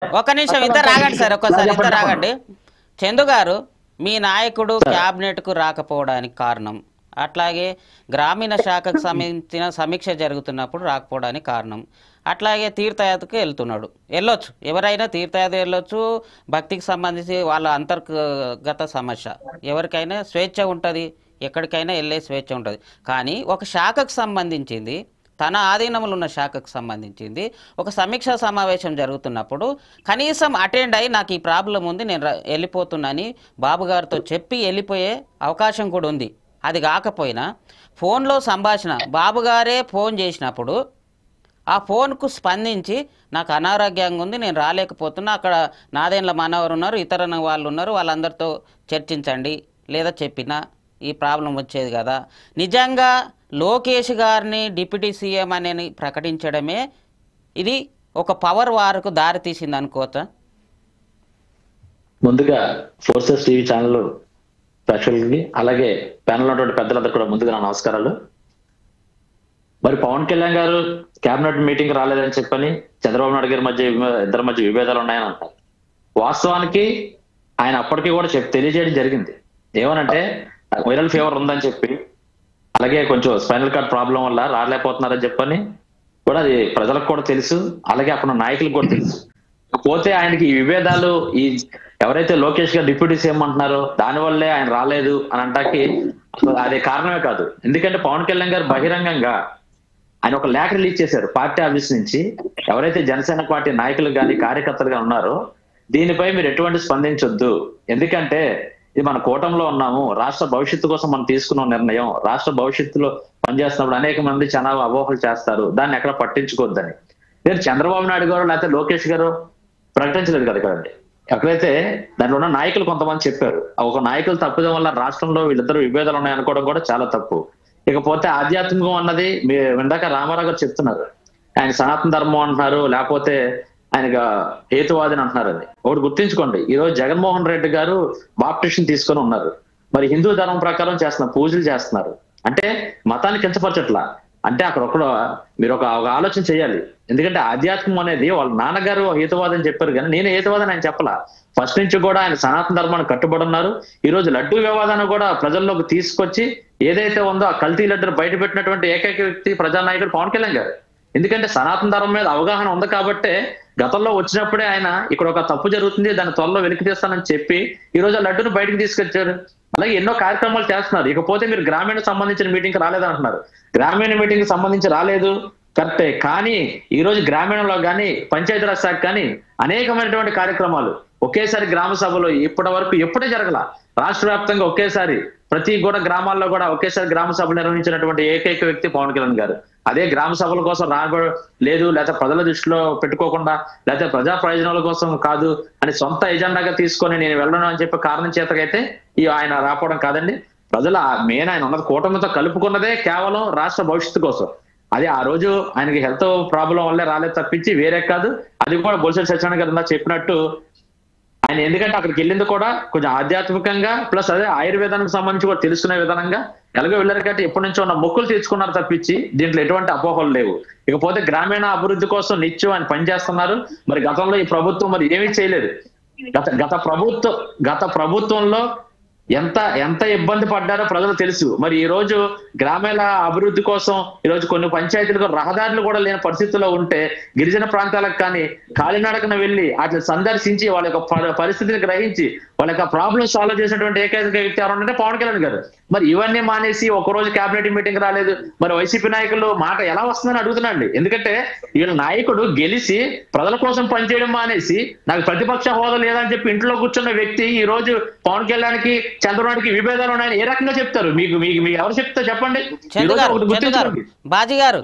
ఒక నిమిషం ఇద్దరు రాగండి సార్, ఒక్కసారి ఇద్దరు రాగండి. చందు గారు, మీ నాయకుడు క్యాబినెట్కు రాకపోవడానికి కారణం, అట్లాగే గ్రామీణ శాఖకు సంబంధించిన సమీక్ష జరుగుతున్నప్పుడు రాకపోవడానికి కారణం, అట్లాగే తీర్థయాత్రకు వెళ్తున్నాడు, వెళ్ళొచ్చు, ఎవరైనా తీర్థయాత్ర వెళ్ళొచ్చు, భక్తికి సంబంధించి వాళ్ళ అంతర్గత సమస్య, ఎవరికైనా స్వేచ్ఛ ఉంటుంది, ఎక్కడికైనా వెళ్ళే స్వేచ్ఛ ఉంటుంది. కానీ ఒక శాఖకు సంబంధించింది, తన ఆధీనంలో ఉన్న శాఖకు సంబంధించింది ఒక సమీక్షా సమావేశం జరుగుతున్నప్పుడు కనీసం అటెండ్ అయ్యి నాకు ఈ ప్రాబ్లం ఉంది, నేను వెళ్ళిపోతున్నాని బాబు గారితో చెప్పి వెళ్ళిపోయే అవకాశం కూడా ఉంది. అది కాకపోయినా ఫోన్లో సంభాషణ, బాబు గారే ఫోన్ చేసినప్పుడు ఆ ఫోన్కు స్పందించి నాకు అనారోగ్యంగా ఉంది, నేను రాలేకపోతున్నా, అక్కడ నాదేండ్ల మనవరు ఉన్నారు, ఇతర వాళ్ళు ఉన్నారు, వాళ్ళందరితో చర్చించండి లేదా చెప్పినా ఈ ప్రాబ్లం వచ్చేది కదా. నిజంగా లోకేష్ గారిని డిప్యూటీ సీఎం అని ప్రకటించడమే ఇది ఒక పవర్ వార్కు దారితీసింది అనుకోవచ్చా? ముందుగా ఫోర్సెస్ టీవీ ఛానల్ ప్రేక్షకులకి అలాగే ప్యానల్ ఉన్నటువంటి పెద్దలందరూ కూడా ముందుగా నా నమస్కారాలు. మరి పవన్ కళ్యాణ్ గారు కేబినెట్ మీటింగ్ రాలేదని చెప్పని చంద్రబాబు నాయుడు గారి మధ్య ఇద్దరి మధ్య విభేదాలు ఉన్నాయని అంటారు. వాస్తవానికి ఆయన అప్పటికీ కూడా తెలియజేయడం జరిగింది. ఏమనంటే వైరల్ ఫీవర్ ఉందని చెప్పి, అలాగే కొంచెం స్పైనల్ కార్డ్ ప్రాబ్లం వల్ల రాలేకపోతున్నారని చెప్పని కూడా అది ప్రజలకు కూడా తెలుసు, అలాగే అక్కడ నాయకులకు కూడా తెలుసు. పోతే ఆయనకి ఈ విభేదాలు, ఈ ఎవరైతే లోకేష్ గారు డిప్యూటీ సీఎం అంటున్నారో దానివల్లే ఆయన రాలేదు అని అంటాకి అదే కారణమే కాదు. ఎందుకంటే పవన్ కళ్యాణ్ గారు బహిరంగంగా ఆయన ఒక లేఖ రిలీజ్ చేశారు పార్టీ ఆఫీస్ నుంచి. ఎవరైతే జనసేన పార్టీ నాయకులు కానీ కార్యకర్తలుగా ఉన్నారో దీనిపై మీరు ఎటువంటి స్పందించొద్దు, ఎందుకంటే ఇది మన కూటమిలో ఉన్నాము, రాష్ట్ర భవిష్యత్తు కోసం మనం తీసుకున్న నిర్ణయం, రాష్ట్ర భవిష్యత్తులో పనిచేస్తున్నప్పుడు అనేక మంది చాలా అపోహలు చేస్తారు, దాన్ని ఎక్కడ పట్టించుకోవద్దని. నేను చంద్రబాబు నాయుడు గారు లేకపోతే లోకేష్ గారు ప్రకటించలేదు కదా కదండి. ఎక్కడైతే దాంట్లో ఉన్న నాయకులు కొంతమంది చెప్పారు, ఒక నాయకులు తప్పుదం వల్ల రాష్ట్రంలో వీళ్ళిద్దరు విభేదాలు ఉన్నాయనుకోవడం కూడా చాలా తప్పు. ఇకపోతే ఆధ్యాత్మికం అన్నది ఇందాక రామారావు గారు చెప్తున్నారు, ఆయన సనాతన ధర్మం అంటున్నారు, లేకపోతే ఆయనగా హేతువాదిని అంటున్నారు. అది ఒకటి గుర్తించుకోండి, ఈ రోజు జగన్మోహన్ రెడ్డి గారు బాప్టిషన్ తీసుకొని ఉన్నారు, మరి హిందూ ధర్మం ప్రకారం చేస్తున్నారు, పూజలు చేస్తున్నారు, అంటే మతాన్ని కించపరచట్లా. అంటే అక్కడ మీరు ఒక ఆలోచన చేయాలి. ఎందుకంటే ఆధ్యాత్మం అనేది వాళ్ళ నాన్నగారు హేతువాదని చెప్పారు, కానీ నేను హేతువాదని ఆయన చెప్పలా. ఫస్ట్ నుంచి కూడా ఆయన సనాతన ధర్మాన్ని కట్టుబడి ఉన్నారు. ఈ రోజు లడ్డూ వివాదాన్ని కూడా ప్రజల్లోకి తీసుకొచ్చి ఏదైతే ఉందో ఆ కల్తీ లడ్డూను బయట పెట్టినటువంటి ఏకైక వ్యక్తి ప్రజానాయకుడు పవన్ కళ్యాణ్ గారు. ఎందుకంటే సనాతన ధర్మం మీద అవగాహన ఉంది కాబట్టే గతంలో వచ్చినప్పుడే ఆయన ఇక్కడ ఒక తప్పు జరుగుతుంది, దాన్ని త్వరలో వెలికి తీస్తానని చెప్పి ఈ రోజు ఆ లడ్డూను బయటకు తీసుకొచ్చారు. అలాగే ఎన్నో కార్యక్రమాలు చేస్తున్నారు. ఇకపోతే మీరు గ్రామీణ సంబంధించిన మీటింగ్ రాలేదంటున్నారు. గ్రామీణ మీటింగ్ సంబంధించి రాలేదు కరెక్టే, కానీ ఈ రోజు గ్రామీణంలో కానీ పంచాయతీరాజ్ శాఖ కానీ అనేకమైనటువంటి కార్యక్రమాలు ఒకేసారి గ్రామ సభలో ఇప్పటి వరకు ఎప్పుడే జరగల. రాష్ట్ర వ్యాప్తంగా ఒకేసారి ప్రతి కూడా గ్రామాల్లో కూడా ఒకేసారి గ్రామ సభలు నిర్వహించినటువంటి ఏకైక వ్యక్తి పవన్ కళ్యాణ్ గారు. అదే గ్రామ సభల కోసం లేదు, లేకపోతే ప్రజల దృష్టిలో పెట్టుకోకుండా, లేకపోతే ప్రజా ప్రయోజనాల కోసం కాదు అని సొంత ఎజెండాగా తీసుకొని నేను వెళ్ళను అని చెప్పి కారణం చేతకైతే ఆయన రాకపోవడం కాదండి. ప్రజల మెయిన్ ఆయన ఉన్నది కూటమితో కలుపుకున్నదే కేవలం రాష్ట్ర భవిష్యత్తు కోసం. అది ఆ రోజు ఆయనకి హెల్త్ ప్రాబ్లం వల్లే రాలేదు తప్పించి వేరే కాదు. అది కూడా బొలిశెట్టి సత్యనారాయణ గారు చెప్పినట్టు ఆయన ఎందుకంటే అక్కడికి వెళ్ళింది కూడా కొంచెం ఆధ్యాత్మికంగా ప్లస్ అదే ఆయుర్వేదానికి సంబంధించి కూడా తెలుసుకునే విధానంగా ఎలాగో వెళ్ళారు కాబట్టి ఎప్పటి నుంచో ఉన్న మొక్కులు తీర్చుకున్నారు తప్పించి దీంట్లో ఎటువంటి అపోహలు లేవు. ఇకపోతే గ్రామీణ అభివృద్ధి కోసం నిత్యం ఆయన పనిచేస్తున్నారు. మరి గతంలో ఈ ప్రభుత్వం మరి ఏమీ చేయలేదు. గత ప్రభుత్వంలో ఎంత ఇబ్బంది పడ్డారో ప్రజలు తెలుసు. మరి ఈ రోజు గ్రామీణ అభివృద్ధి కోసం ఈ రోజు కొన్ని పంచాయతీలకు రహదారులు కూడా లేని పరిస్థితుల్లో ఉంటే గిరిజన ప్రాంతాలకు కానీ కాలినడకన వెళ్ళి అట్లా సందర్శించి వాళ్ళ యొక్క పరిస్థితిని గ్రహించి వాళ్ళ యొక్క ప్రాబ్లమ్ సాల్వ్ చేసినటువంటి ఏకైక వ్యక్తి ఎవరంటే పవన్ కళ్యాణ్ గారు. మరి ఇవన్నీ మానేసి ఒకరోజు కేబినెట్ మీటింగ్ రాలేదు, మరి వైసీపీ నాయకులు మాట ఎలా వస్తుందని అడుగుతున్నాండి. ఎందుకంటే వీళ్ళ నాయకుడు గెలిచి ప్రజల కోసం పనిచేయడం మానేసి నాకు ప్రతిపక్ష హోదా లేదని చెప్పి ఇంట్లో కూర్చున్న వ్యక్తి ఈ రోజు పవన్ కళ్యాణ్కి చంద్రబాబుకి విభేదాలు ఉన్నాయని ఏ రకంగా చెప్తారు? మీకు మీకు ఎవరు చెప్తారు చెప్పండి. బాజీ గారు